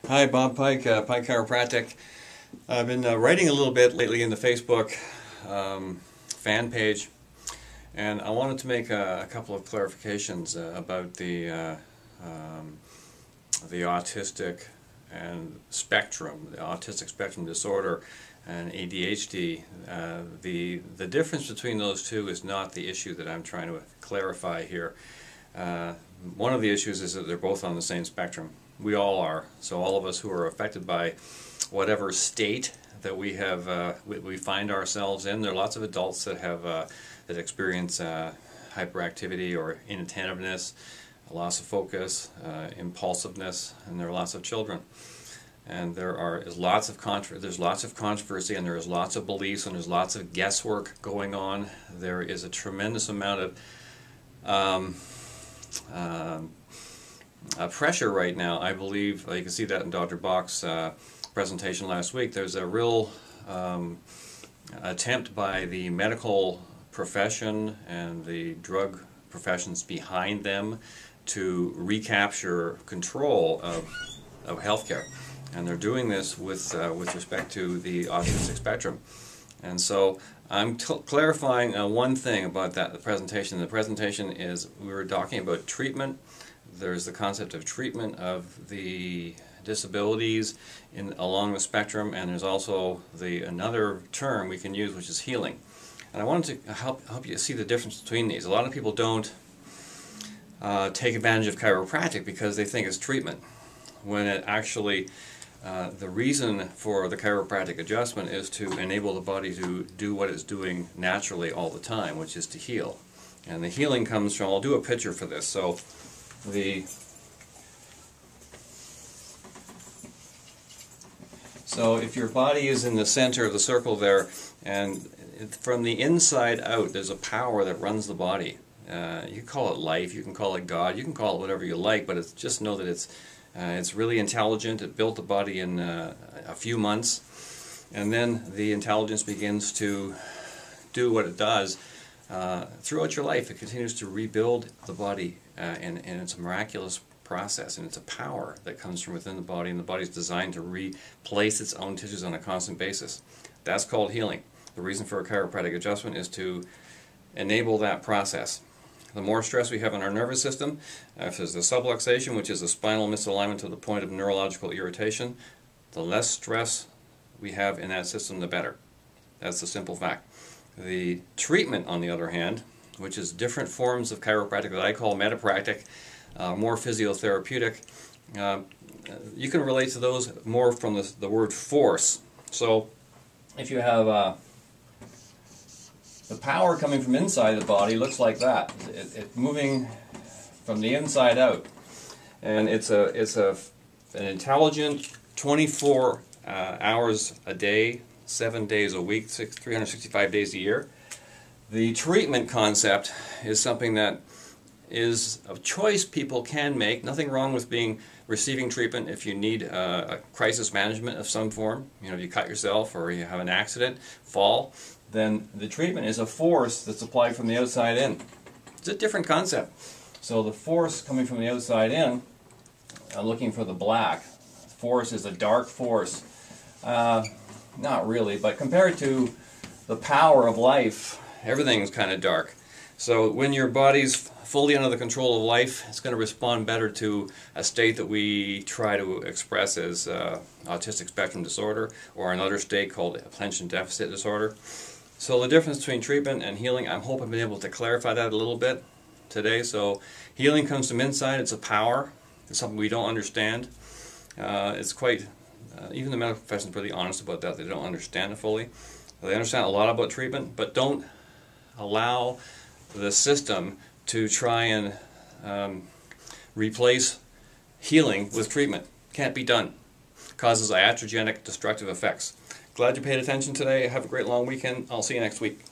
Hi, Bob Pike, Pike Chiropractic. I've been writing a little bit lately in the Facebook fan page, and I wanted to make a couple of clarifications about the autistic and spectrum, the autistic spectrum disorder and ADHD. The difference between those two is not the issue that I'm trying to clarify here. One of the issues is that they're both on the same spectrum. We all are. So all of us who are affected by whatever state that we have, we find ourselves in. There are lots of adults that have that experience hyperactivity or inattentiveness, loss of focus, impulsiveness, and there are lots of children. And there's lots of controversy, and there's lots of beliefs, and there's lots of guesswork going on. There is a tremendous amount of pressure right now. I believe you can see that in Dr. Bach's presentation last week. There's a real attempt by the medical profession and the drug professions behind them to recapture control of healthcare, and they're doing this with respect to the autistic spectrum. And so I'm clarifying one thing about the presentation. The presentation is we were talking about treatment. There's the concept of treatment of the disabilities along the spectrum, and there's also another term we can use, which is healing. And I wanted to help you see the difference between these. A lot of people don't take advantage of chiropractic because they think it's treatment, when it actually the reason for the chiropractic adjustment is to enable the body to do what it's doing naturally all the time, which is to heal. And the healing comes from, I'll do a picture for this. So if your body is in the center of the circle there, and from the inside out there's a power that runs the body. You can call it life, you can call it God, you can call it whatever you like, but just know that it's really intelligent. It built the body in a few months, and then the intelligence begins to do what it does throughout your life. It continues to rebuild the body, and it's a miraculous process, and it's a power that comes from within the body, and the body's designed to replace its own tissues on a constant basis. That's called healing. The reason for a chiropractic adjustment is to enable that process. The more stress we have in our nervous system, if there's the subluxation, which is a spinal misalignment to the point of neurological irritation, the less stress we have in that system, the better. That's the simple fact. The treatment, on the other hand, which is different forms of chiropractic that I call medipractic, more physiotherapeutic, you can relate to those more from the word force. So if you have the power coming from inside the body, looks like that. It's moving from the inside out, and it's an intelligent 24 hours a day, 7 days a week, 365 days a year. The treatment concept is something that is a choice people can make. Nothing wrong with receiving treatment if you need a crisis management of some form. You know, if you cut yourself or you have an accident, fall, then the treatment is a force that's applied from the outside in. It's a different concept. So the force coming from the outside in, looking for the black, force is a dark force. Not really, but compared to the power of life, everything's kind of dark. So when your body's fully under the control of life, it's going to respond better to a state that we try to express as autistic spectrum disorder, or another state called attention deficit disorder. So the difference between treatment and healing, I hope I've been able to clarify that a little bit today. So healing comes from inside. It's a power. It's something we don't understand. It's quite, even the medical profession is pretty honest about that. They don't understand it fully. They understand a lot about treatment, but don't allow the system to try and replace healing with treatment. Can't be done. Causes iatrogenic destructive effects. Glad you paid attention today. Have a great long weekend. I'll see you next week.